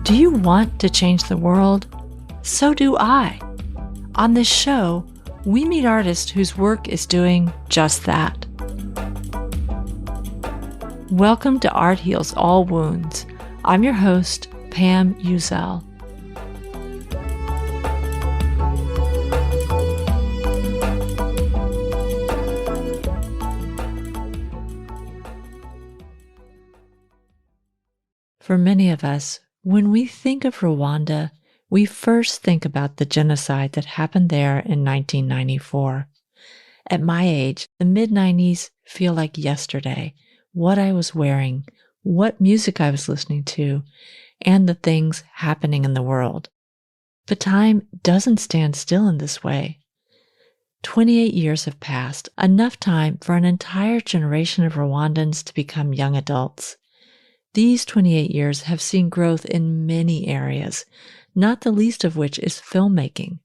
Do you want to change the world? So do I. On this show, we meet artists whose work is doing just that. Welcome to Art Heals All Wounds. I'm your host, Pam Uzel. For many of us, when we think of Rwanda, we first think about the genocide that happened there in 1994. At my age, the mid-90s feel like yesterday, what I was wearing, what music I was listening to, and the things happening in the world. But time doesn't stand still in this way. 28 years have passed, enough time for an entire generation of Rwandans to become young adults. These 28 years have seen growth in many areas, not the least of which is filmmaking.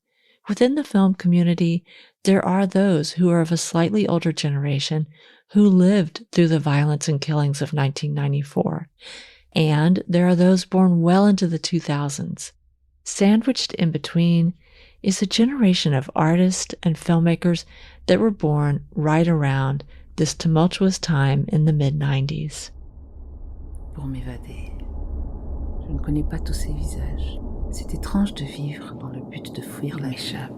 Within the film community, there are those who are of a slightly older generation who lived through the violence and killings of 1994. And there are those born well into the 2000s. Sandwiched in between is a generation of artists and filmmakers that were born right around this tumultuous time in the mid-90s. Pour m'évader. Je ne connais pas tous ces visages. C'est étrange de vivre dans le but de fuir la m'échappe.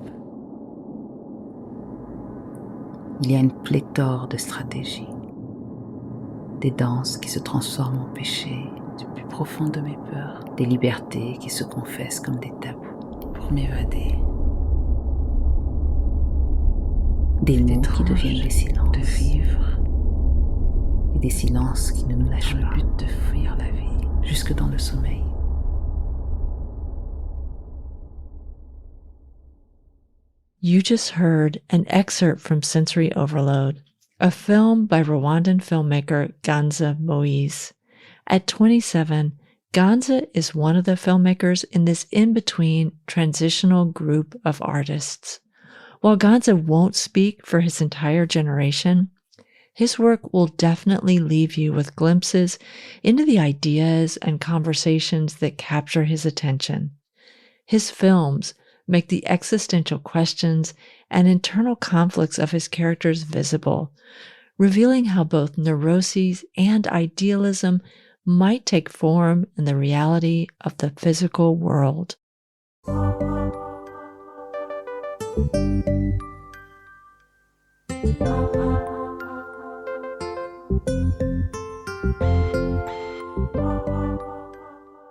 Il y a une pléthore de stratégies. Des danses qui se transforment en péchés du plus profond de mes peurs. Des libertés qui se confessent comme des tabous. Pour m'évader. Des mots qui deviennent des silences. De vivre. Et des silences qui ne nous lâchent pas. Dans le but de fuir la vie, jusque dans le sommeil. You just heard an excerpt from Sensory Overload, a film by Rwandan filmmaker Ganza Moise. At 27, Ganza is one of the filmmakers in this in-between transitional group of artists. While Ganza won't speak for his entire generation, his work will definitely leave you with glimpses into the ideas and conversations that capture his attention. His films make the existential questions and internal conflicts of his characters visible, revealing how both neuroses and idealism might take form in the reality of the physical world.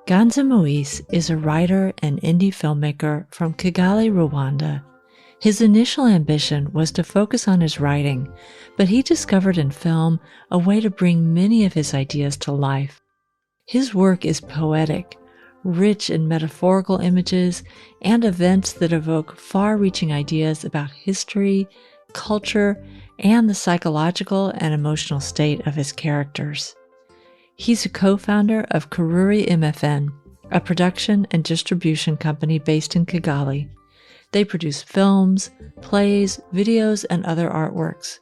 Ganza Moise is a writer and indie filmmaker from Kigali, Rwanda. His initial ambition was to focus on his writing, but he discovered in film a way to bring many of his ideas to life. His work is poetic, rich in metaphorical images and events that evoke far-reaching ideas about history, culture, and the psychological and emotional state of his characters. He's a co-founder of Karuri MFN, a production and distribution company based in Kigali. They produce films, plays, videos, and other artworks.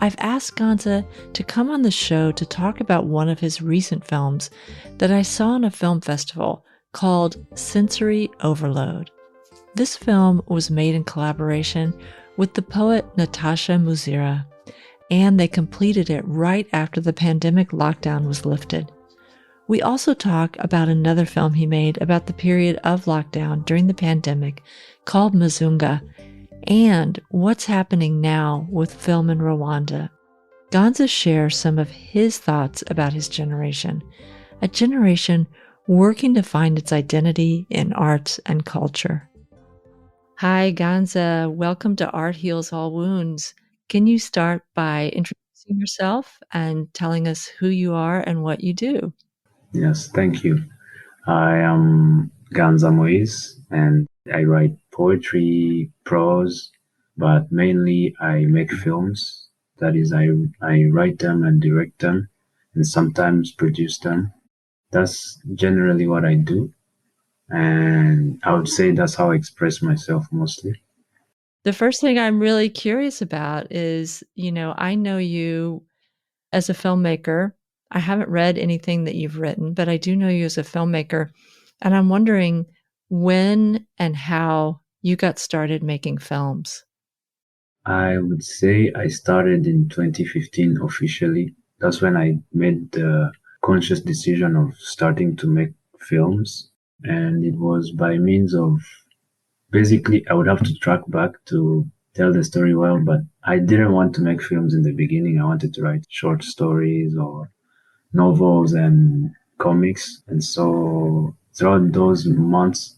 I've asked Ganza to come on the show to talk about one of his recent films that I saw in a film festival called Sensory Overload. This film was made in collaboration with the poet Natacha Muzira, and they completed it right after the pandemic lockdown was lifted. We also talk about another film he made about the period of lockdown during the pandemic called Mazunga, and what's happening now with film in Rwanda. Ganza shares some of his thoughts about his generation, a generation working to find its identity in arts and culture. Hi, Ganza. Welcome to Art Heals All Wounds. Can you start by introducing yourself and telling us who you are and what you do? Yes, thank you. I am Ganza Moise, and I write poetry, prose, but mainly I make films. That is, I write them and direct them, and sometimes produce them. That's generally what I do. And I would say that's how I express myself mostly. The first thing I'm really curious about is, I know you as a filmmaker. I haven't read anything that you've written, but I do know you as a filmmaker. And I'm wondering when and how you got started making films. I would say I started in 2015 officially. That's when I made the conscious decision of starting to make films. And it was by means of basically, I would have to track back to tell the story well, but I didn't want to make films in the beginning. I wanted to write short stories or novels and comics. And so throughout those months,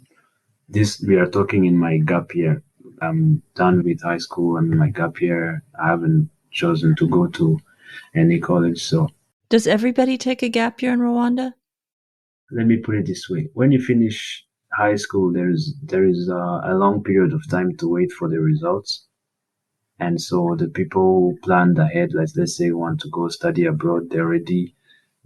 this we are talking in my gap year. I'm done with high school. I'm in my gap year. I haven't chosen to go to any college. So Does everybody take a gap year in Rwanda? let me put it this way: when you finish high school, there is a long period of time to wait for the results. And so the people who planned ahead, like let's say want to go study abroad, they're already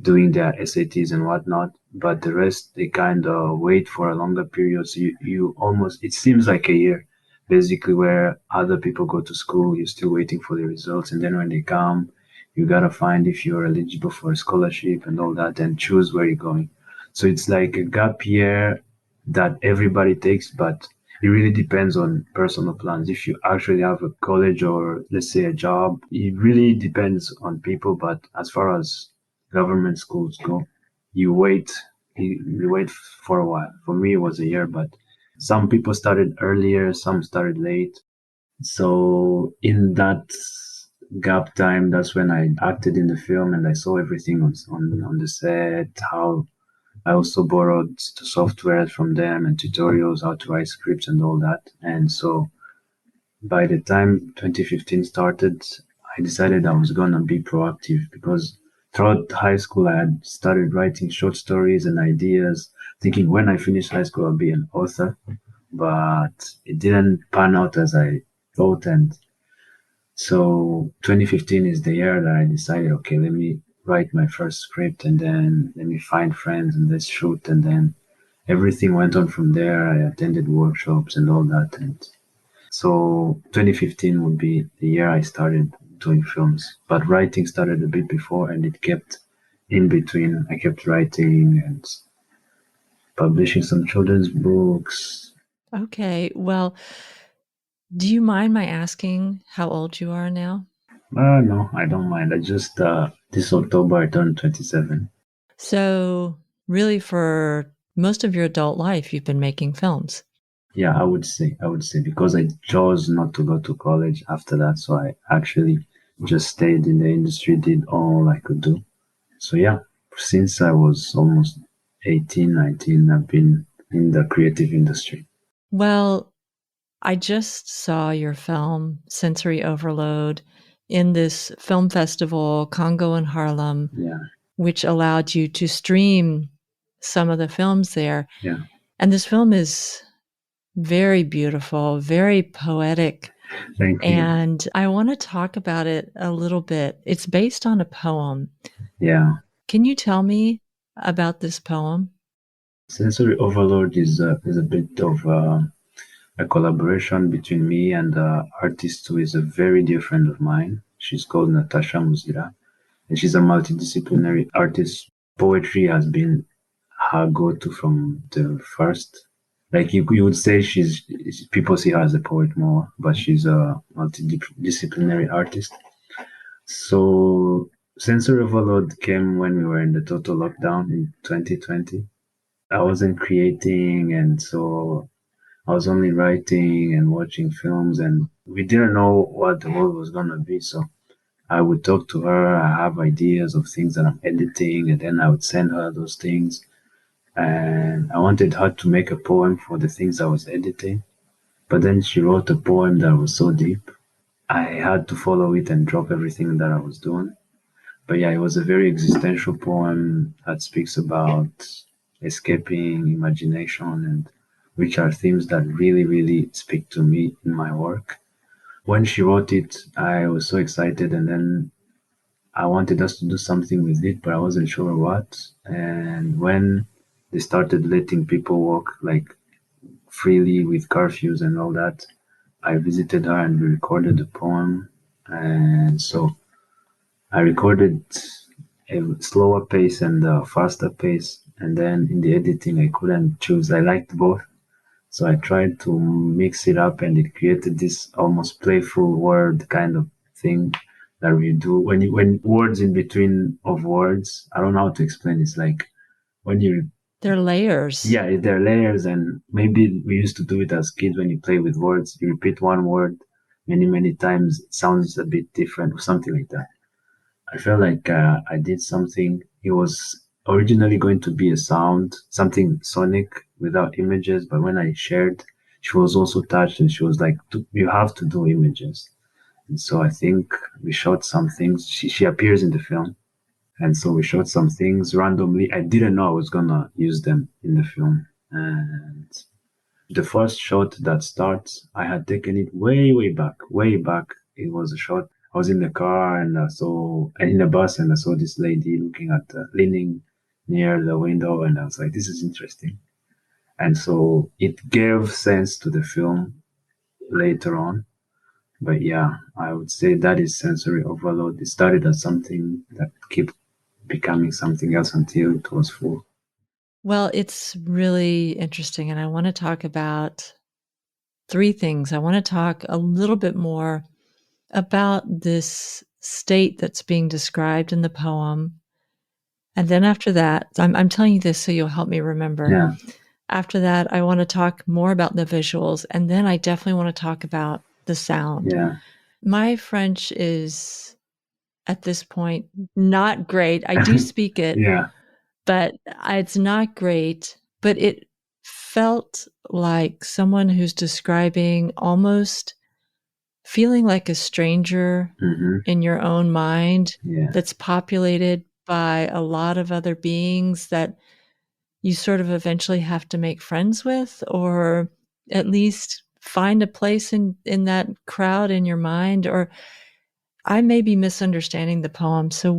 doing their SATs and whatnot. But the rest, they kind of wait for a longer period. So you almost, it seems like a year, basically, where other people go to school, you're still waiting for the results. And then when they come, you got to find if you're eligible for a scholarship and all that and choose where you're going. So it's like a gap year that everybody takes, but it really depends on personal plans. If you actually have a college or let's say a job, it really depends on people. But as far as government schools go, you wait, you wait for a while. For me, it was a year, but some people started earlier, some started late. So in that gap time, that's when I acted in the film and I saw everything on the set, how I also borrowed the software from them and tutorials, how to write scripts and all that. And so by the time 2015 started, I decided I was going to be proactive because throughout high school, I had started writing short stories and ideas, thinking when I finish high school, I'll be an author. But it didn't pan out as I thought. And so 2015 is the year that I decided, okay, let me write my first script and then let me find friends and let's shoot. And then everything went on from there. I attended workshops and all that. And so 2015 would be the year I started doing films. But writing started a bit before and it kept in between. I kept writing and publishing some children's books. Okay. Well, do you mind my asking how old you are now? No, I don't mind. I just, this October, I turned 27. So, really, for most of your adult life, you've been making films. Yeah, I would say because I chose not to go to college after that. So I actually just stayed in the industry, did all I could do. So yeah, since I was almost 18, 19, I've been in the creative industry. Well, I just saw your film, Sensory Overload, in this film festival, Congo in Harlem, Yeah, which allowed you to stream some of the films there. yeah. And this film is very beautiful, very poetic. Thank you. And I want to talk about it a little bit. It's based on a poem. Yeah. Can you tell me about this poem? Sensory Overload is a bit of a collaboration between me and an artist who is a very dear friend of mine. She's called Natacha Muzira, and she's a multidisciplinary artist. Poetry has been her go-to from the first. Like you would say people see her as a poet more, but she's a multidisciplinary artist. So sensory overload came when we were in the total lockdown in 2020. I wasn't creating, and so I was only writing and watching films, and we didn't know what the world was gonna be. So I would talk to her. I have ideas of things that I'm editing, and then I would send her those things. And I wanted her to make a poem for the things I was editing. But then she wrote a poem that was so deep. I had to follow it and drop everything that I was doing. But yeah, it was a very existential poem that speaks about escaping, imagination, and which are themes that really, really speak to me in my work. When she wrote it, I was so excited, and then I wanted us to do something with it, but I wasn't sure what. And when they started letting people walk like freely with curfews and all that, I visited her and we recorded the poem. And so I recorded a slower pace and a faster pace. And then in the editing, I couldn't choose. I liked both. So I tried to mix it up and it created this almost playful word kind of thing that we do when words in between of words. I don't know how to explain. It's like when you They're layers. yeah, there are layers, and maybe we used to do it as kids when you play with words. You repeat one word many times, it sounds a bit different or something like that. I felt like I did something. It was originally going to be a sound, something sonic without images, but when I shared, she was also touched and she was like, "You have to do images." And so I think we shot some things. She appears in the film. And so we shot some things randomly. I didn't know I was gonna use them in the film. And the first shot that starts, I had taken it way back, way back. It was a shot. I was in the car and in the bus, and I saw this lady looking at, leaning near the window, and I was like, this is interesting. And so it gave sense to the film later on. But yeah, I would say that is sensory overload. It started as something that kept becoming something else until it was full. Well, it's really interesting. And I want to talk about three things. I want to talk a little bit more about this state that's being described in the poem. And then after that, I'm telling you this so you'll help me remember. Yeah. After that, I want to talk more about the visuals. And then I definitely want to talk about the sound. Yeah. My French is, at this point, not great. I do speak it, Yeah. but it's not great. But it felt like someone who's describing almost feeling like a stranger Mm-hmm. in your own mind Yeah. that's populated by a lot of other beings that you sort of eventually have to make friends with, or at least find a place in that crowd in your mind. Or I may be misunderstanding the poem. So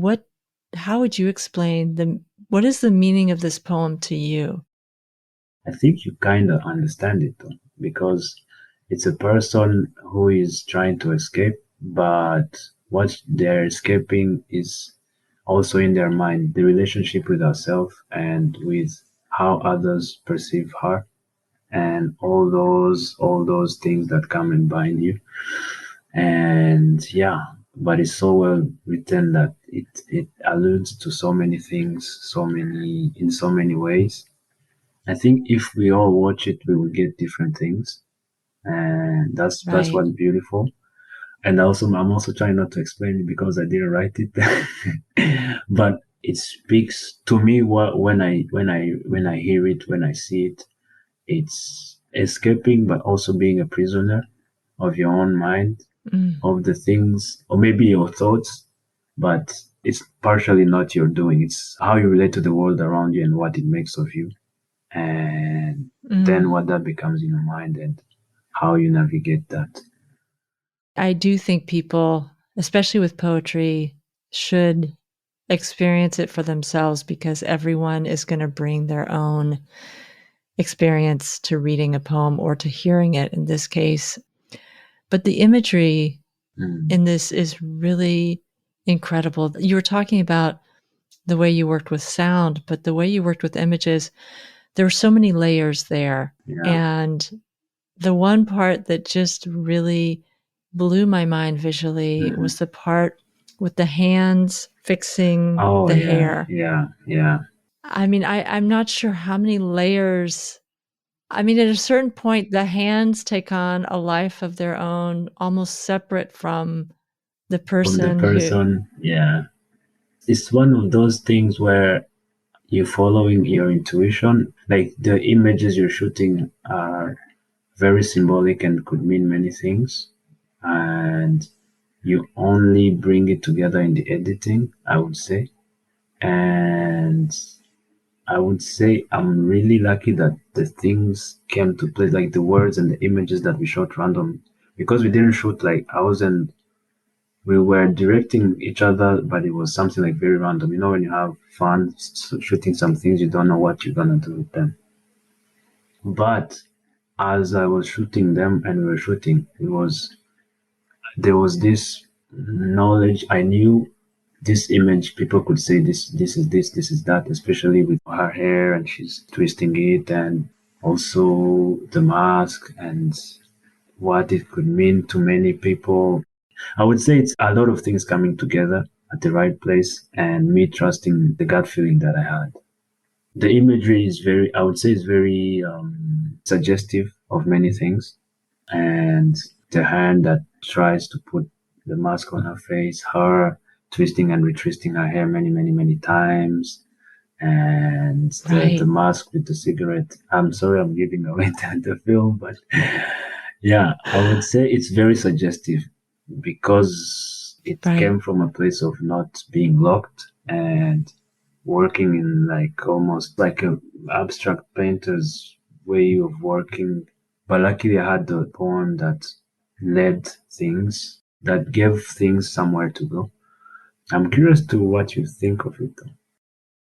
how would you explain what is the meaning of this poem to you? I think you kind of understand it though, because it's a person who is trying to escape, but what they're escaping is also in their mind, the relationship with herself and with how others perceive her, and all those things that come and bind you. And yeah, but it's so well written that it alludes to so many things, in so many ways. I think if we all watch it, we will get different things, and that's Right. what's beautiful. And also, I'm also trying not to explain it because I didn't write it, but it speaks to me. When I hear it, when I see it, it's escaping, but also being a prisoner of your own mind, Mm. of the things, or maybe your thoughts, but it's partially not your doing. It's how you relate to the world around you and what it makes of you, and then what that becomes in your mind and how you navigate that. I do think people, especially with poetry, should experience it for themselves, because everyone is going to bring their own experience to reading a poem or to hearing it in this case. But the imagery in this is really incredible. You were talking about the way you worked with sound, but the way you worked with images, there were so many layers there. Yeah. And the one part that just really blew my mind visually was the part with the hands fixing the hair. Yeah. I mean, I'm not sure how many layers. I mean, at a certain point, the hands take on a life of their own, almost separate from the person Yeah. It's one of those things where you're following your intuition. Like the images you're shooting are very symbolic and could mean many things. And you only bring it together in the editing, I would say. And I would say I'm really lucky that the things came to play, like the words and the images that we shot random, because we didn't shoot like I wasn't we were directing each other, but it was something like very random. You know, when you have fun shooting some things, you don't know what you're gonna do with them. But as I was shooting them and we were shooting, there was this knowledge. I knew this image. People could say this is this is that, especially with her hair and she's twisting it, and also the mask and what it could mean to many people. I would say it's a lot of things coming together at the right place and me trusting the gut feeling that I had. The imagery is I would say, is very suggestive of many things. And the hand that tries to put the mask on her face, her twisting and retwisting her hair many, many, many times, and Right. the mask with the cigarette. I'm sorry I'm giving away the film, but yeah, I would say it's very suggestive because it came from a place of not being locked and working in like almost like a abstract painter's way of working. But luckily I had the poem that led things, that gave things somewhere to go. I'm curious to what you think of it though.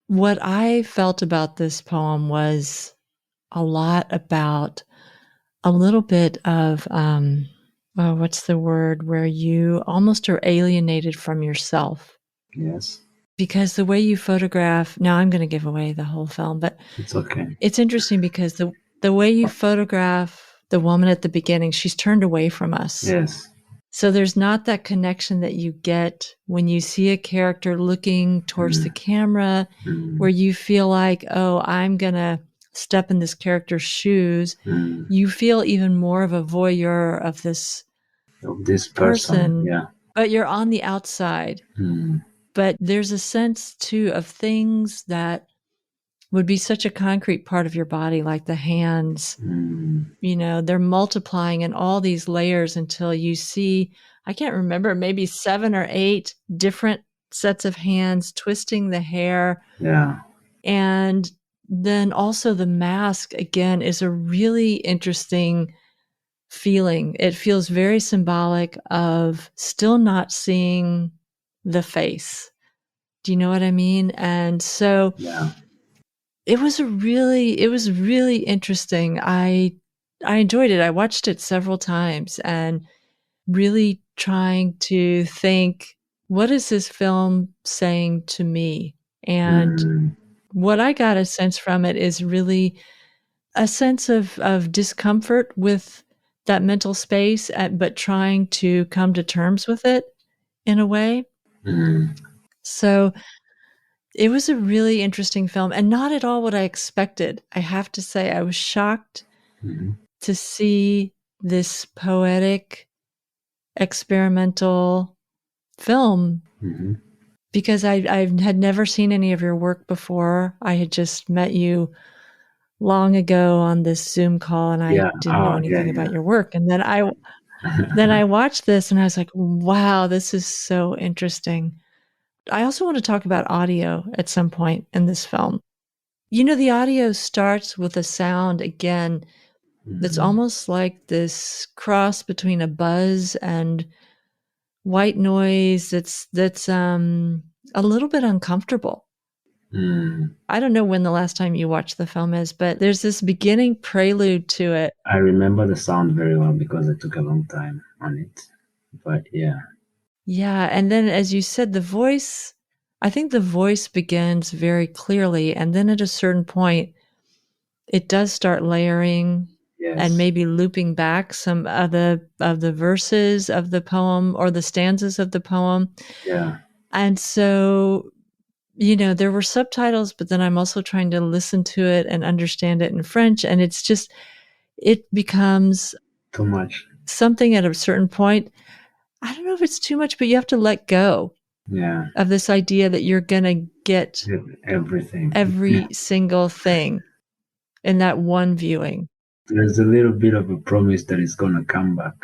What I felt about this poem was a lot about a little bit of, what's the word, where you almost are alienated from yourself. Yes. Because the way you photograph, now I'm going to give away the whole film, but it's okay. It's interesting because the way you photograph the woman at the beginning, she's turned away from us. Yes. So there's not that connection that you get when you see a character looking towards the camera, where you feel like, oh, I'm going to step in this character's shoes. You feel even more of a voyeur of this person, yeah. But you're on the outside. But there's a sense too of things that would be such a concrete part of your body, like the hands. You know, they're multiplying in all these layers until you see, I can't remember, maybe 7 or 8 different sets of hands twisting the hair. Yeah. And then also the mask, again, is a really interesting feeling. It feels very symbolic of still not seeing the face. Do you know what I mean? And so Yeah. it was really interesting. I enjoyed it. I watched it several times and really trying to think, what is this film saying to me? And what I got a sense from it is really a sense of discomfort with that mental space, but trying to come to terms with it in a way. So it was a really interesting film and not at all what I expected. I have to say, I was shocked to see this poetic, experimental film because I had never seen any of your work before. I had just met you long ago on this Zoom call and I didn't know anything about your work. And then I watched this and I was like, wow, this is so interesting. I also want to talk about audio at some point in this film. You know, the audio starts with a sound, again, that's almost like this cross between a buzz and white noise that's a little bit uncomfortable. I don't know when the last time you watched the film is, but there's this beginning prelude to it. I remember the sound very well because it took a long time on it. But yeah. Yeah, and then as you said, the voice, I think the voice begins very clearly, and then at a certain point, it does start layering and maybe looping back some of the verses of the poem or the stanzas of the poem. Yeah. And so, you know, there were subtitles, but then I'm also trying to listen to it and understand it in French. And it's just, it becomes too much. Something at a certain point. I don't know if it's too much, but you have to let go of this idea that you're going to get everything, every single thing in that one viewing. There's a little bit of a promise that it's going to come back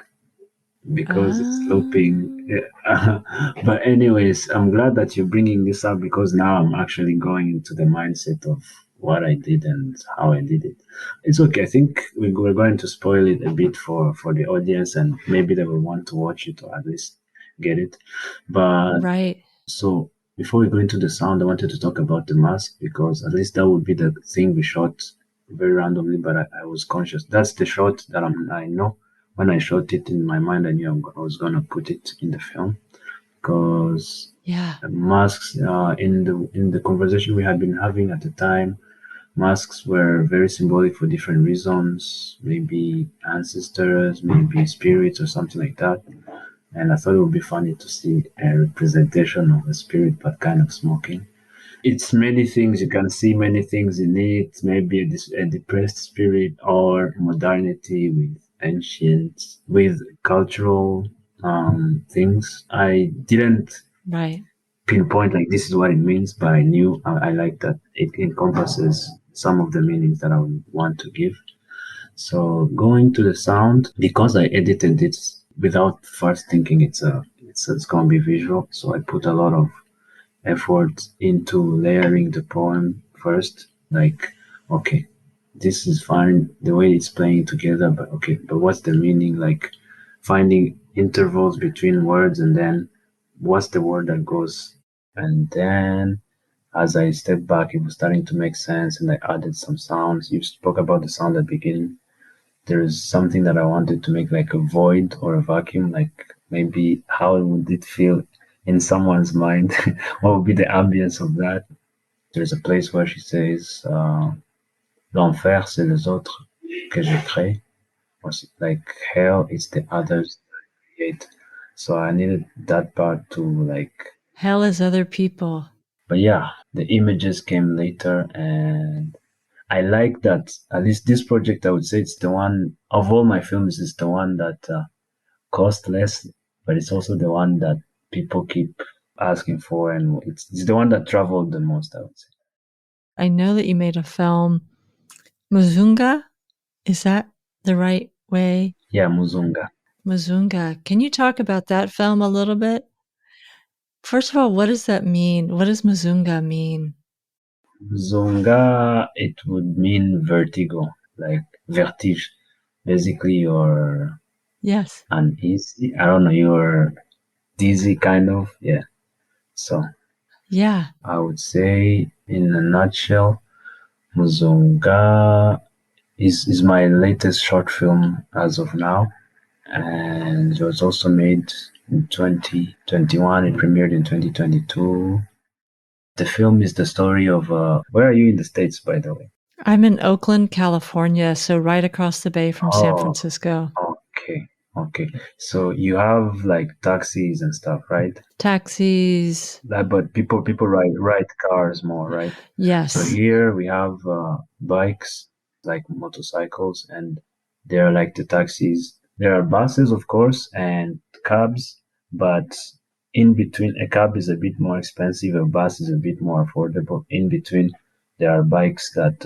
because it's looping. But anyways, I'm glad that you're bringing this up because now I'm actually going into the mindset of what I did and how I did it. It's okay. I think we're going to spoil it a bit for the audience and maybe they will want to watch it or at least get it. But Right. so before we go into the sound, I wanted to talk about the mask because at least that would be the thing we shot very randomly, but I was conscious. That's the shot that I know when I shot it in my mind, I knew I was gonna put it in the film because Yeah. masks in the conversation we had been having at the time, masks were very symbolic for different reasons, maybe ancestors, maybe spirits or something like that. And I thought it would be funny to see a representation of a spirit but kind of smoking. It's many things, you can see many things in it, maybe a depressed spirit or modernity with ancient, with cultural things. I didn't Right. pinpoint like this is what it means, but I knew I like that it encompasses some of the meanings that I would want to give. So going to the sound, because I edited it without first thinking it's gonna be visual, so I put a lot of effort into layering the poem first. Like, okay, this is fine the way it's playing together, but okay, but what's the meaning? Like finding intervals between words and then what's the word that goes, and then as I stepped back, it was starting to make sense, and I added some sounds. You spoke about the sound at the beginning. There is something that I wanted to make like a void or a vacuum, like maybe how would it feel in someone's mind? What would be the ambience of that? There's a place where she says, L'enfer, c'est les autres que je crée. Or like hell is the others I create. So I needed that part to like, Hell is other people. but yeah, the images came later and I like that at least this project, I would say it's the one of all my films, is the one that cost less, but it's also the one that people keep asking for, and it's the one that traveled the most, I would say. I know that you made a film, Mazunga. Is that the right way? Yeah, Muzunga. Mazunga. Can you talk about that film a little bit? First of all, what does that mean? What does Mazunga mean? Muzunga, it would mean vertigo, like vertige. Basically, you're Yes. uneasy. I don't know, you're dizzy, kind of. Yeah. So Yeah. I would say, in a nutshell, Muzunga is my latest short film as of now, and it was also made in 2021. It premiered in 2022. The film is the story of where are you in the States, by the way? I'm in Oakland, California, so right across the bay from San Oh, Francisco. okay, okay. So you have like taxis and stuff, right? Taxis. But people ride cars more, right? So Yes. here we have bikes, like motorcycles, and they're like the taxis. There are buses, of course, and cabs, but in between, a cab is a bit more expensive, a bus is a bit more affordable. In between, there are bikes that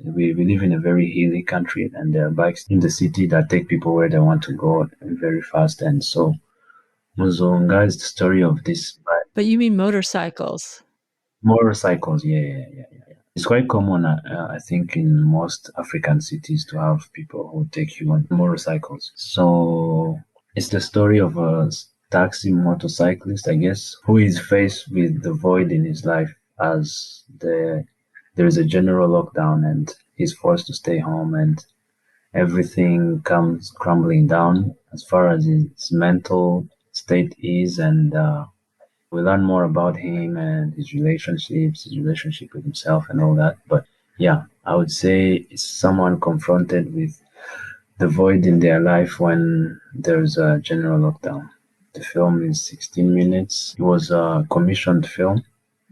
we live in a very hilly country, and there are bikes in the city that take people where they want to go very fast. And so Muzunga is the story of this bike. But you mean motorcycles? Motorcycles, yeah. It's quite common, I think, in most African cities to have people who take you on motorcycles. So it's the story of a taxi motorcyclist, I guess, who is faced with the void in his life as there is a general lockdown and he's forced to stay home and everything comes crumbling down as far as his mental state is, and we learn more about him and his relationships, his relationship with himself, and all that. But yeah, I would say it's someone confronted with the void in their life when there's a general lockdown. The film is 16 minutes. It was a commissioned film.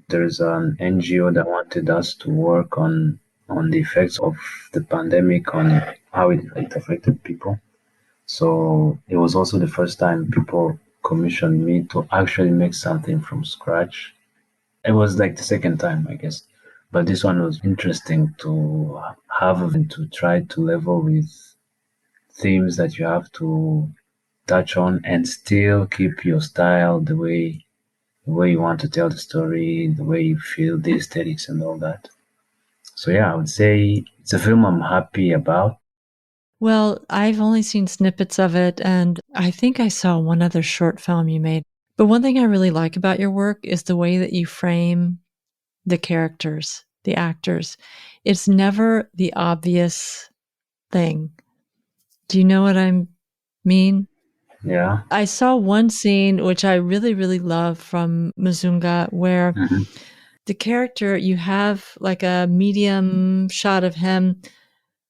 There's an NGO that wanted us to work on the effects of the pandemic on how it affected people. So it was also the first time people commissioned me to actually make something from scratch. It was like the second time, I guess. But this one was interesting to have and to try to level with themes that you have to touch on and still keep your style, the way you want to tell the story, the way you feel, the aesthetics and all that. So yeah, I would say it's a film I'm happy about. Well, I've only seen snippets of it, and I think I saw one other short film you made. But one thing I really like about your work is the way that you frame the characters, the actors. It's never the obvious thing. Do you know what I mean? Yeah. I saw one scene which I really, really love from Mazunga where Mm-hmm. the character, you have like a medium shot of him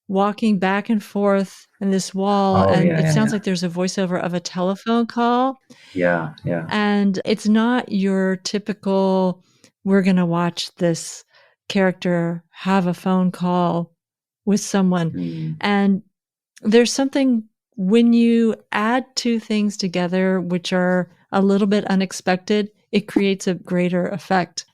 walking back and forth in this wall, Oh, and yeah, it yeah, sounds yeah. like there's a voiceover of a telephone call. Yeah, yeah. And it's not your typical, we're going to watch this character have a phone call with someone. Mm. And there's something when you add two things together, which are a little bit unexpected, it creates a greater effect.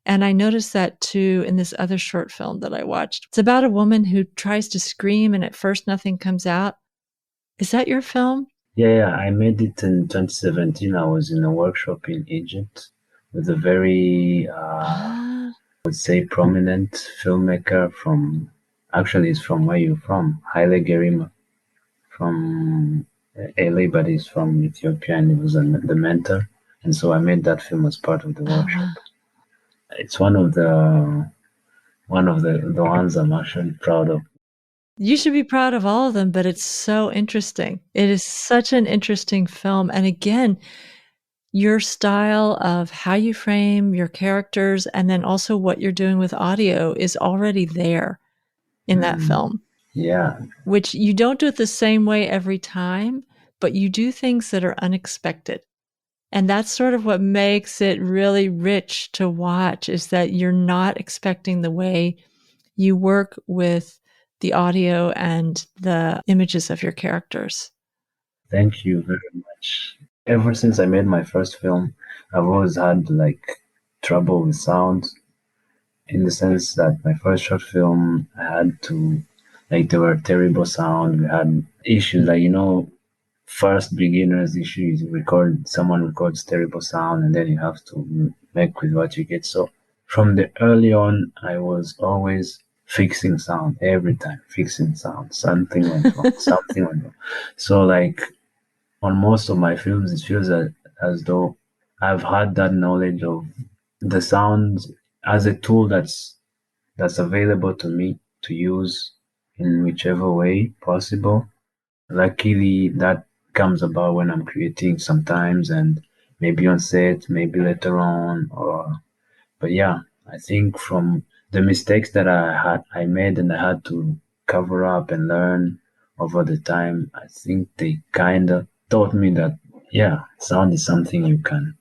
And I noticed that too in this other short film that I watched. It's about a woman who tries to scream and at first nothing comes out. Is that your film? Yeah, yeah. I made it in 2017. I was in a workshop in Egypt with a very, Ah, would say, prominent filmmaker from, actually, he's from where you're from, Haile Gerima, from LA, but he's from Ethiopia, and he was the mentor. And so I made that film as part of the oh, workshop. wow. It's one of the ones I'm actually proud of. You should be proud of all of them, but it's so interesting. It is such an interesting film. And again, your style of how you frame your characters and then also what you're doing with audio is already there in that film, Yeah, which you don't do it the same way every time, but you do things that are unexpected. And that's sort of what makes it really rich to watch is that you're not expecting the way you work with the audio and the images of your characters. thank you very much. Ever since I made my first film, I've always had like trouble with sound in the sense that my first short film I had to like there were terrible sound. We had issues like first beginners issues. Someone records terrible sound and then you have to make with what you get. So from the early on, I was always fixing sound every time, fixing sound. Something went wrong. Something went wrong. So like on most of my films, it feels as though I've had that knowledge of the sound as a tool that's available to me to use in whichever way possible. Luckily, that comes about when I'm creating sometimes, and maybe on set, maybe later on, but yeah, I think from the mistakes that I made and I had to cover up and learn over the time, I think they kind of taught me that yeah, sound is something you can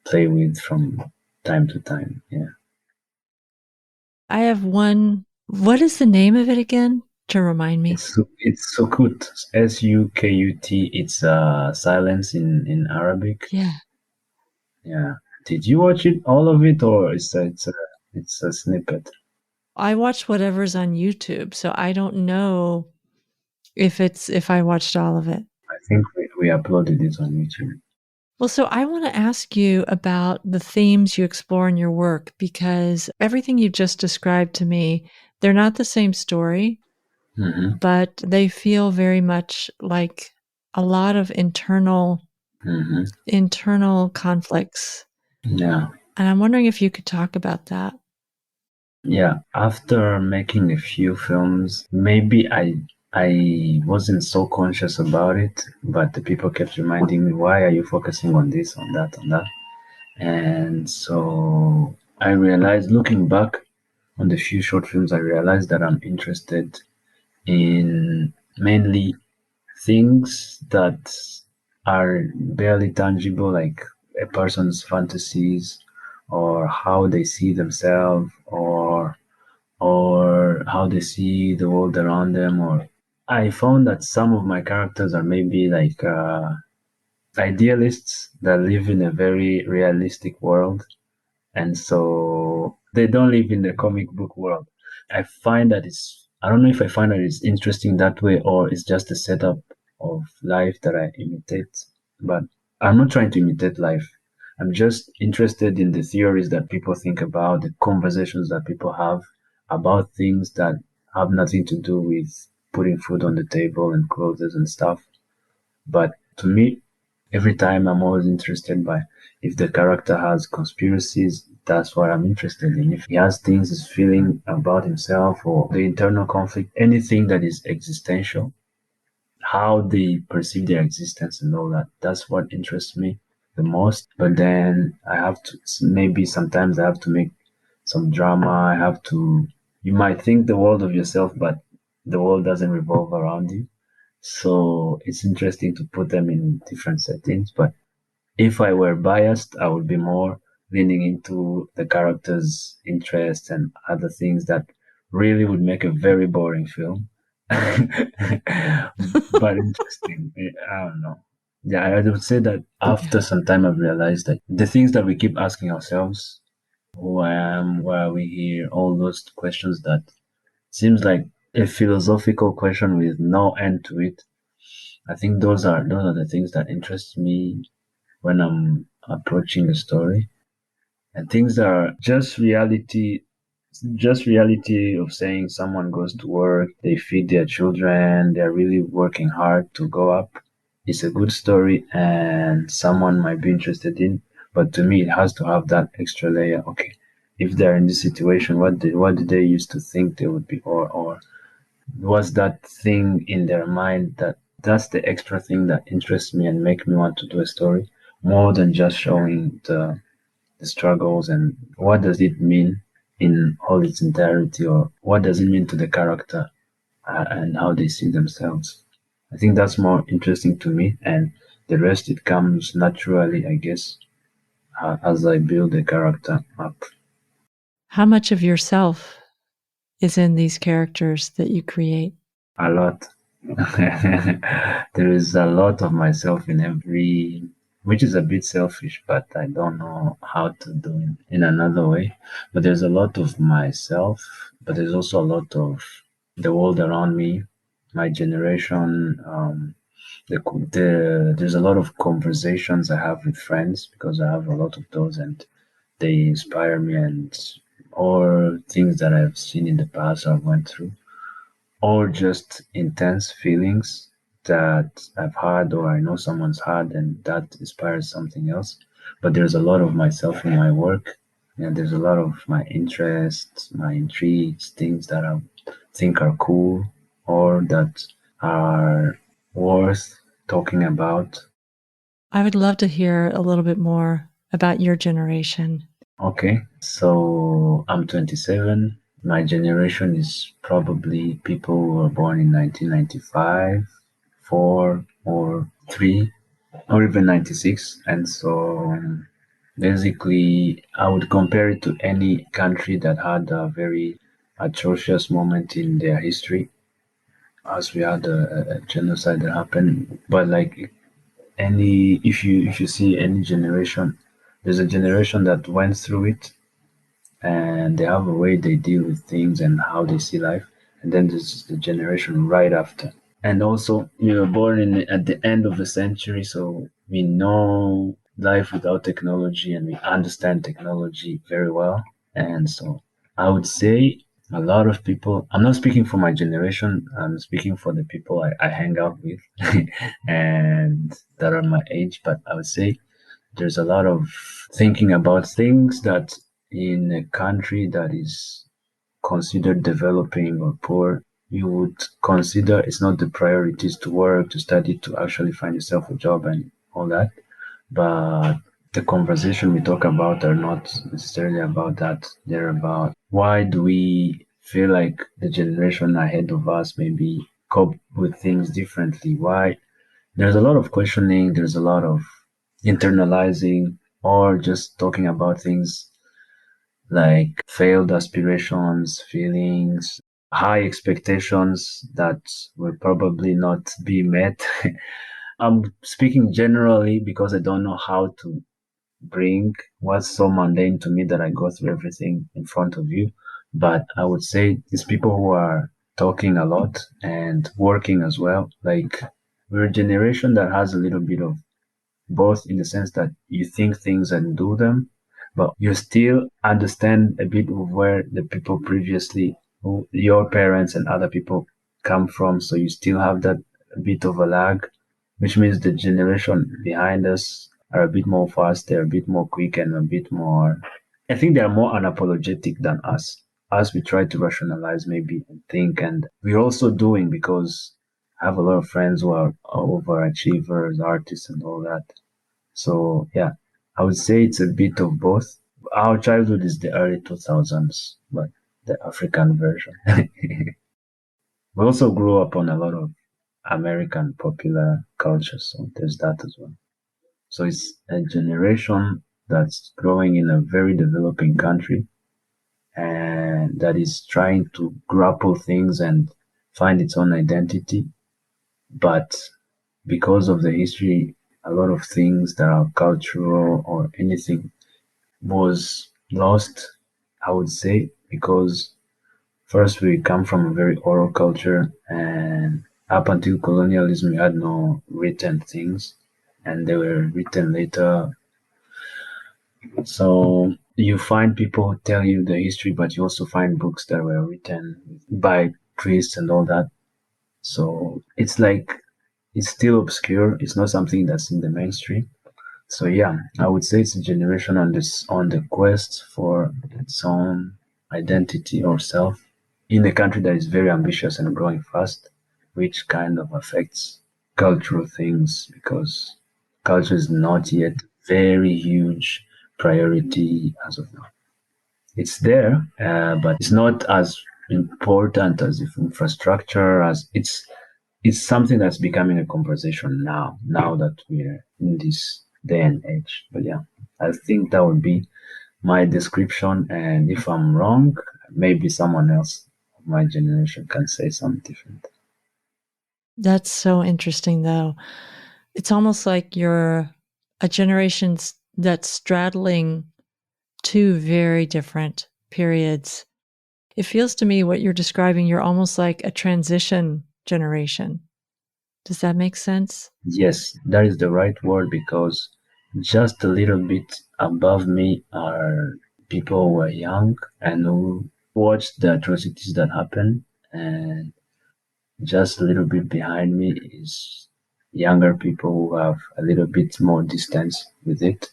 play with from time to time. Yeah. I have one. What is the name of it again? To remind me. It's Sukut, Sukut. It's silence in Arabic. Yeah. Yeah. Did you watch it, all of it, or it's a snippet? I watch whatever's on YouTube, so I don't know if I watched all of it. I think we uploaded it on YouTube. Well, so I want to ask you about the themes you explore in your work because everything you just described to me, they're not the same story, Mm-hmm. but they feel very much like a lot of Mm-hmm. internal conflicts. Yeah. And I'm wondering if you could talk about that. Yeah. After making a few films, maybe I wasn't so conscious about it, but the people kept reminding me, why are you focusing on this, on that, on that? And so I realized, looking back on the few short films, I realized that I'm interested in mainly things that are barely tangible, like a person's fantasies or how they see themselves or how they see the world around them. Or I found that some of my characters are maybe like idealists that live in a very realistic world, and so they don't live in the comic book world. I don't know if I find that it's interesting that way or it's just a setup of life that I imitate, but I'm not trying to imitate life. I'm just interested in the theories that people think about, the conversations that people have about things that have nothing to do with putting food on the table and clothes and stuff. But to me, every time I'm always interested by if the character has conspiracies, that's what I'm interested in. If he has things he's feeling about himself or the internal conflict, anything that is existential, how they perceive their existence and all that, that's what interests me the most. But then I have to, maybe sometimes I have to make some drama. I have to, you might think the world of yourself, but the world doesn't revolve around you. So it's interesting to put them in different settings. But if I were biased, I would be more leaning into the character's interests and other things that really would make a very boring film. But interesting. I don't know. Yeah, I would say that after some time, I've realized that the things that we keep asking ourselves, who I am, why are we here, all those questions that seems like a philosophical question with no end to it. I think those are the things that interest me when I'm approaching a story. And things that are just reality of saying someone goes to work, they feed their children, they're really working hard to go up. It's a good story and someone might be interested in, but to me it has to have that extra layer. Okay, if they're in this situation, what did they used to think they would be, or was that thing in their mind that's the extra thing that interests me and make me want to do a story more than just showing the struggles and what does it mean in all its entirety, or what does it mean to the character and how they see themselves. I think that's more interesting to me, and the rest it comes naturally, I guess, as I build the character up. How much of yourself is in these characters that you create? A lot. There is a lot of myself in every, which is a bit selfish, but I don't know how to do it in another way. But there's a lot of myself, but there's also a lot of the world around me, my generation. There's a lot of conversations I have with friends because I have a lot of those, and they inspire me, and or things that I've seen in the past or went through, or just intense feelings that I've had or I know someone's had, and that inspires something else. But there's a lot of myself in my work, and there's a lot of my interests, my intrigues, things that I think are cool or that are worth talking about. I would love to hear a little bit more about your generation. Okay, so I'm 27. My generation is probably people who were born in 1995, 4 or 3, or even 96. And so basically, I would compare it to any country that had a very atrocious moment in their history, as we had a genocide that happened. But like any, if you see any generation, there's a generation that went through it and they have a way they deal with things and how they see life. And then there's the generation right after. And also, we were born at the end of the century, so we know life without technology and we understand technology very well. And so I would say a lot of people, I'm not speaking for my generation, I'm speaking for the people I hang out with and that are my age, but I would say there's a lot of thinking about things that in a country that is considered developing or poor, you would consider it's not the priorities to work, to study, to actually find yourself a job and all that. But the conversation we talk about are not necessarily about that. They're about why do we feel like the generation ahead of us maybe cope with things differently? Why? There's a lot of questioning, there's a lot of internalizing, or just talking about things like failed aspirations, feelings, high expectations that will probably not be met. I'm speaking generally because I don't know how to bring what's so mundane to me that I go through everything in front of you. But I would say it's people who are talking a lot and working as well. Like, we're a generation that has a little bit of both, in the sense that you think things and do them, but you still understand a bit of where the people previously, who your parents and other people come from. So you still have that bit of a lag. which means the generation behind us are a bit more fast, they're a bit more quick, and a bit more. I think they're more unapologetic than us. Us, we try to rationalize maybe and think, and we're also doing because I have a lot of friends who are overachievers, artists, and all that. So yeah, I would say it's a bit of both. Our childhood is the early 2000s, but the African version. We also grew up on a lot of American popular culture, so there's that as well. So it's a generation that's growing in a very developing country and that is trying to grapple things and find its own identity. But because of the history, a lot of things that are cultural or anything was lost, I would say, because first we come from a very oral culture, and up until colonialism, we had no written things, and they were written later. So you find people who tell you the history, but you also find books that were written by priests and all that. So it's like it's still obscure. It's not something that's in the mainstream. So yeah, I would say it's a generation on the quest for its own identity or self in a country that is very ambitious and growing fast, which kind of affects cultural things because culture is not yet very huge priority as of now. It's there, but it's not as important as if infrastructure as it's something that's becoming a conversation now. Now that we're in this day and age, but yeah, I think that would be my description. And if I'm wrong, maybe someone else of my generation can say something different. That's so interesting, though. It's almost like you're a generation that's straddling two very different periods. It feels to me what you're describing, you're almost like a transition generation. Does that make sense? Yes, that is the right word because just a little bit above me are people who are young and who watched the atrocities that happened, and just a little bit behind me is younger people who have a little bit more distance with it.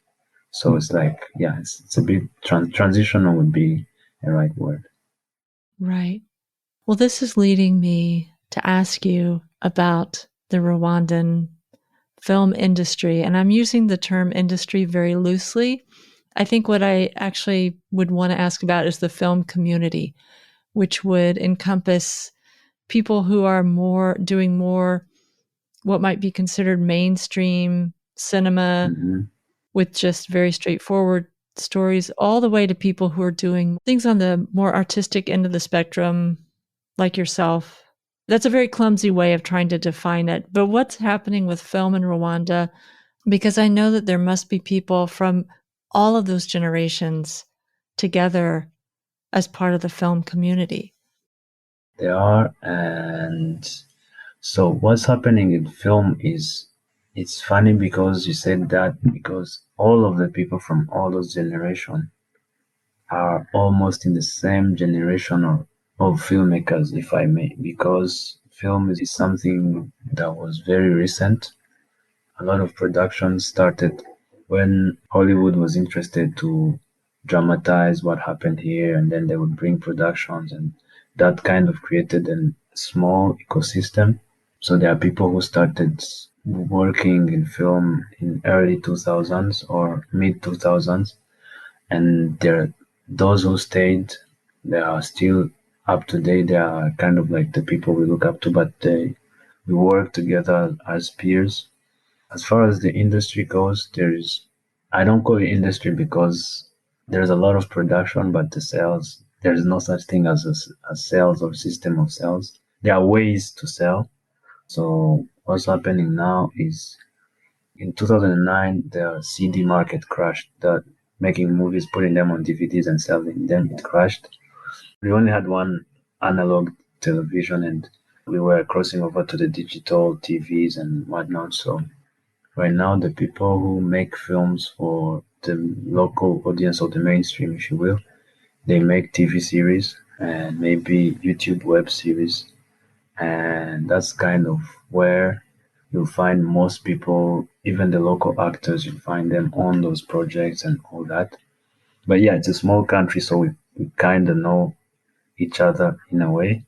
So it's like, yeah, it's a bit transitional would be a right word. Right. Well, this is leading me to ask you about the Rwandan film industry. And I'm using the term industry very loosely. I think what I actually would want to ask about is the film community, which would encompass people who are doing more what might be considered mainstream cinema Mm-hmm. with just very straightforward stories, all the way to people who are doing things on the more artistic end of the spectrum, like yourself. That's a very clumsy way of trying to define it. But what's happening with film in Rwanda? Because I know that there must be people from all of those generations together as part of the film community. They are, and so what's happening in film is it's funny because you said that because all of the people from all those generations are almost in the same generation of filmmakers, if I may, because film is something that was very recent. A lot of production started when Hollywood was interested to dramatize what happened here, and then they would bring productions, and that kind of created a small ecosystem. So there are people who started working in film in early 2000s or mid 2000s, and there are those who stayed. They are still up to date. They are kind of like the people we look up to, but we work together as peers. As far as the industry goes, I don't call it industry because there's a lot of production, but the sales, there's no such thing as a sales or system of sales. There are ways to sell. So what's happening now is in 2009, the CD market crashed. The making movies, putting them on DVDs and selling them, it crashed. We only had one analog television and we were crossing over to the digital TVs and whatnot. So right now, the people who make films for the local audience or the mainstream, if you will, they make TV series and maybe YouTube web series. And that's kind of where you'll find most people, even the local actors, you'll find them on those projects and all that. But yeah, it's a small country, so we kind of know each other in a way.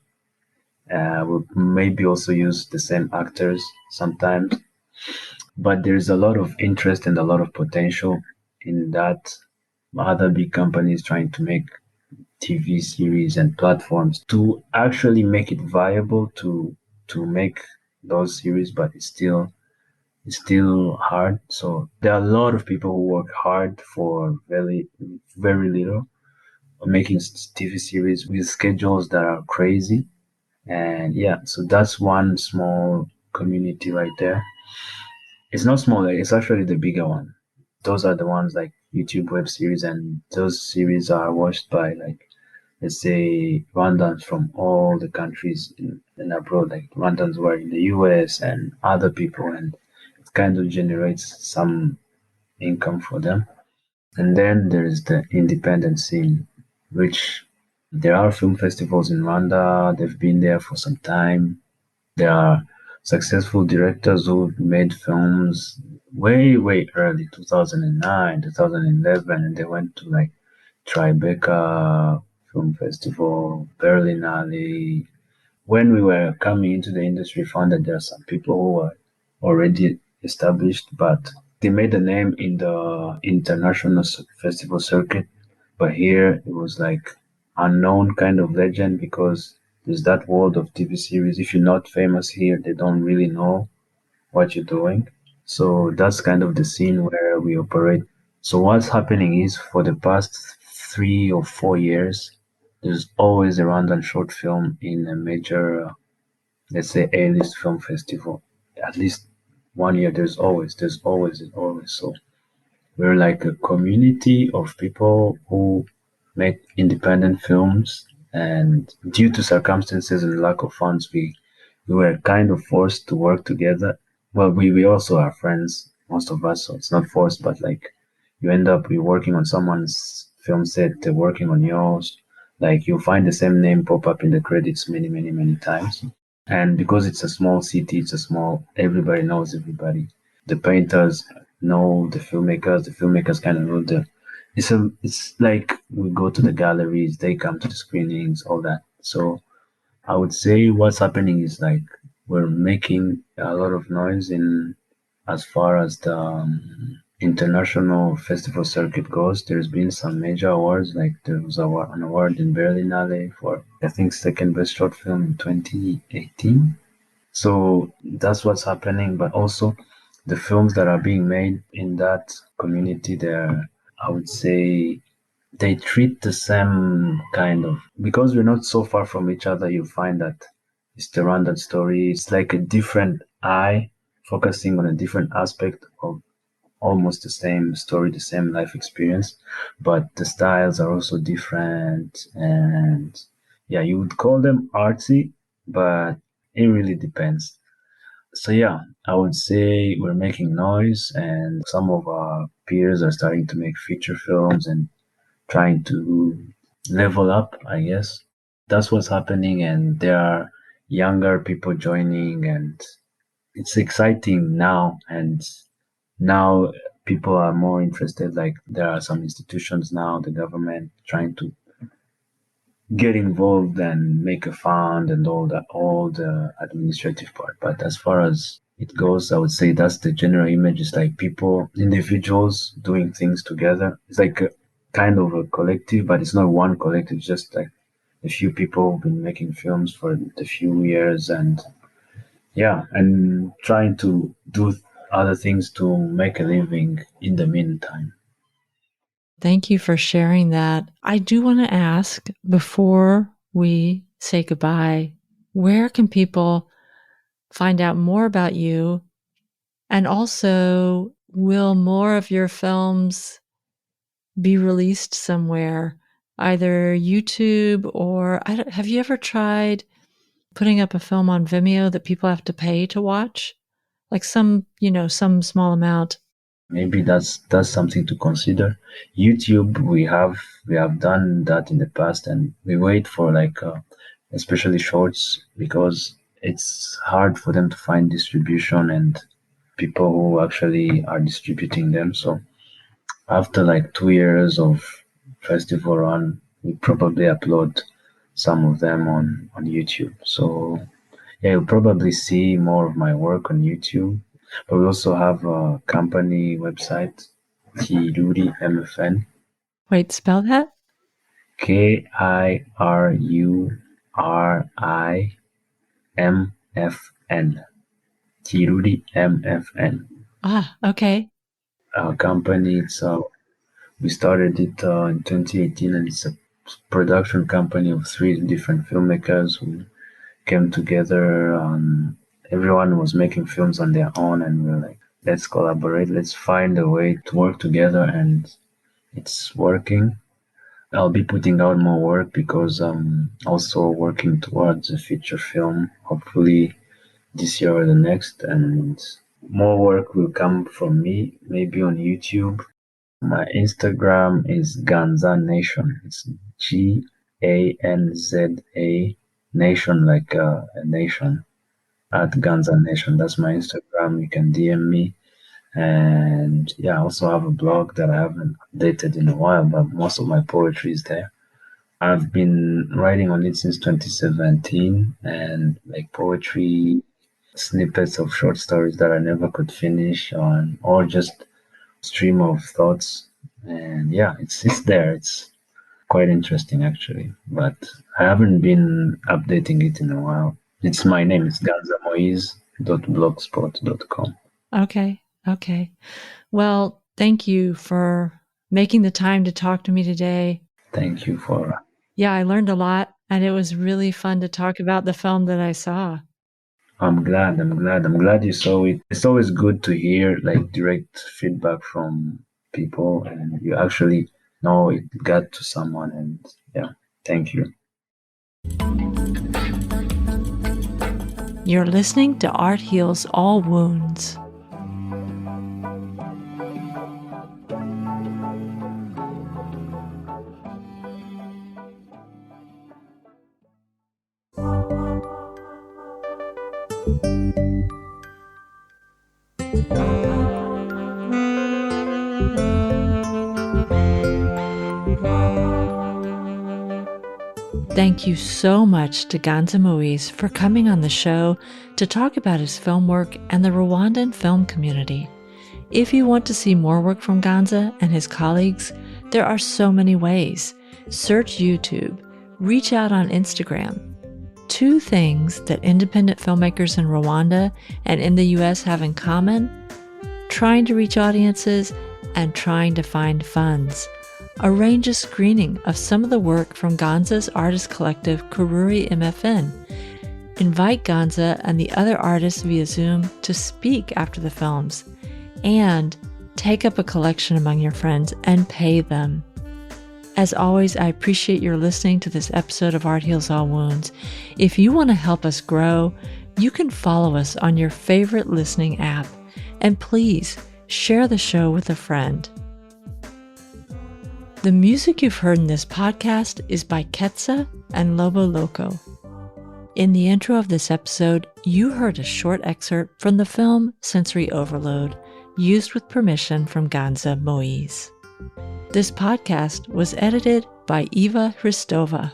We'll maybe also use the same actors sometimes, but there's a lot of interest and a lot of potential in that. Other big companies trying to make TV series and platforms to actually make it viable to make those series, but it's still hard. So there are a lot of people who work hard for very little, making TV series with schedules that are crazy. And yeah, so that's one small community right there. It's not small, like, it's actually the bigger one. Those are the ones like YouTube web series, and those series are watched by, like, let's say Rwandans from all the countries in abroad, like Rwandans who are in the US and other people, and it kind of generates some income for them. And then there is the independent scene, which there are film festivals in Rwanda. They've been there for some time. There are successful directors who made films way early, 2009, 2011, and they went to like Tribeca Film Festival, Berlinale. When we were coming into the industry, found that there are some people who were already established, but they made a name in the international festival circuit. But here it was like unknown kind of legend, because there's that world of TV series. If you're not famous here, they don't really know what you're doing. So that's kind of the scene where we operate. So what's happening is, for the past 3 or 4 years, there's always a Rwandan short film in a major, let's say, A-list film festival. At least one year, there's always. So we're like a community of people who make independent films, and due to circumstances and lack of funds, we were kind of forced to work together. Well, we also are friends, most of us, so it's not forced, but like, you end up we working on someone's film set, they're working on yours. Like, you'll find the same name pop up in the credits many times. And because it's a small city, everybody knows everybody. The painters know the filmmakers kind of know it's like we go to the galleries, they come to the screenings, all that. So I would say what's happening is, like, we're making a lot of noise in as far as the international festival circuit goes. There's been some major awards, like there was an award in Berlinale for, I think, second best short film in 2018. So that's what's happening. But also the films that are being made in that community there, I would say they treat the same kind of, because we're not so far from each other. You find that it's the Rwandan story. It's like a different eye focusing on a different aspect of almost the same story, the same life experience, but the styles are also different. And yeah, you would call them artsy, but it really depends. So yeah, I would say we're making noise, and some of our peers are starting to make feature films and trying to level up, I guess. That's what's happening, and there are younger people joining, and it's exciting now. And now people are more interested. Like, there are some institutions now, the government trying to get involved and make a fund and all the administrative part. But as far as it goes, I would say that's the general image. It's like people, individuals doing things together. It's like a kind of a collective, but it's not one collective. It's just like a few people who've been making films for a few years, and yeah, and trying to do other things to make a living in the meantime. Thank you for sharing that. I do want to ask, before we say goodbye, where can people find out more about you? And also, will more of your films be released somewhere, either YouTube or have you ever tried putting up a film on Vimeo that people have to pay to watch? Like some small amount. Maybe that's something to consider. YouTube, we have done that in the past, and we wait for, like, especially shorts, because it's hard for them to find distribution and people who actually are distributing them. So after like 2 years of festival run, we probably upload some of them on YouTube. So yeah, you'll probably see more of my work on YouTube. But we also have a company website, Kiruri MFN, Wait, spell that? KIRURIMFN, Kiruri MFN. Ah, okay. Our company, we started it in 2018, and it's a production company of 3 different filmmakers who came together. Everyone was making films on their own, and we were like, let's collaborate, let's find a way to work together, and it's working. I'll be putting out more work because I'm also working towards a feature film, hopefully this year or the next, and more work will come from me, maybe on YouTube. My Instagram is Ganza Nation. It's GANZA Nation, like a nation, at Ganza Nation. That's my Instagram. You can DM me. And yeah, I also have a blog that I haven't updated in a while, but most of my poetry is there. I've been writing on it since 2017, and like poetry, snippets of short stories that I never could finish on, or just stream of thoughts. And yeah, it's there. It's quite interesting actually, but I haven't been updating it in a while. It's my name. It's ganzamoise.blogspot.com. Okay. Okay. Well, thank you for making the time to talk to me today. Thank you for. Yeah, I learned a lot, and it was really fun to talk about the film that I saw. I'm glad you saw it. It's always good to hear like direct feedback from people, and you actually know it got to someone. And yeah, thank you. You're listening to Art Heals All Wounds. Thank you so much to Ganza Moise for coming on the show to talk about his film work and the Rwandan film community. If you want to see more work from Ganza and his colleagues, there are so many ways. Search YouTube, reach out on Instagram. 2 things that independent filmmakers in Rwanda and in the US have in common: trying to reach audiences and trying to find funds. Arrange a screening of some of the work from Ganza's artist collective Kiruri MFN. Invite Ganza and the other artists via Zoom to speak after the films. And take up a collection among your friends and pay them. As always, I appreciate your listening to this episode of Art Heals All Wounds. If you want to help us grow, you can follow us on your favorite listening app. And please share the show with a friend. The music you've heard in this podcast is by Ketsa and Lobo Loco. In the intro of this episode, you heard a short excerpt from the film Sensory Overload, used with permission from Ganza Moise. This podcast was edited by Eva Hristova.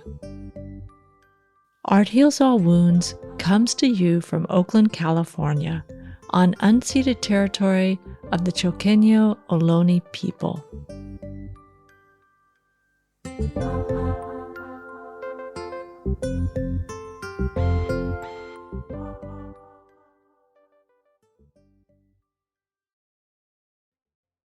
Art Heals All Wounds comes to you from Oakland, California, on unceded territory of the Choqueño Ohlone people.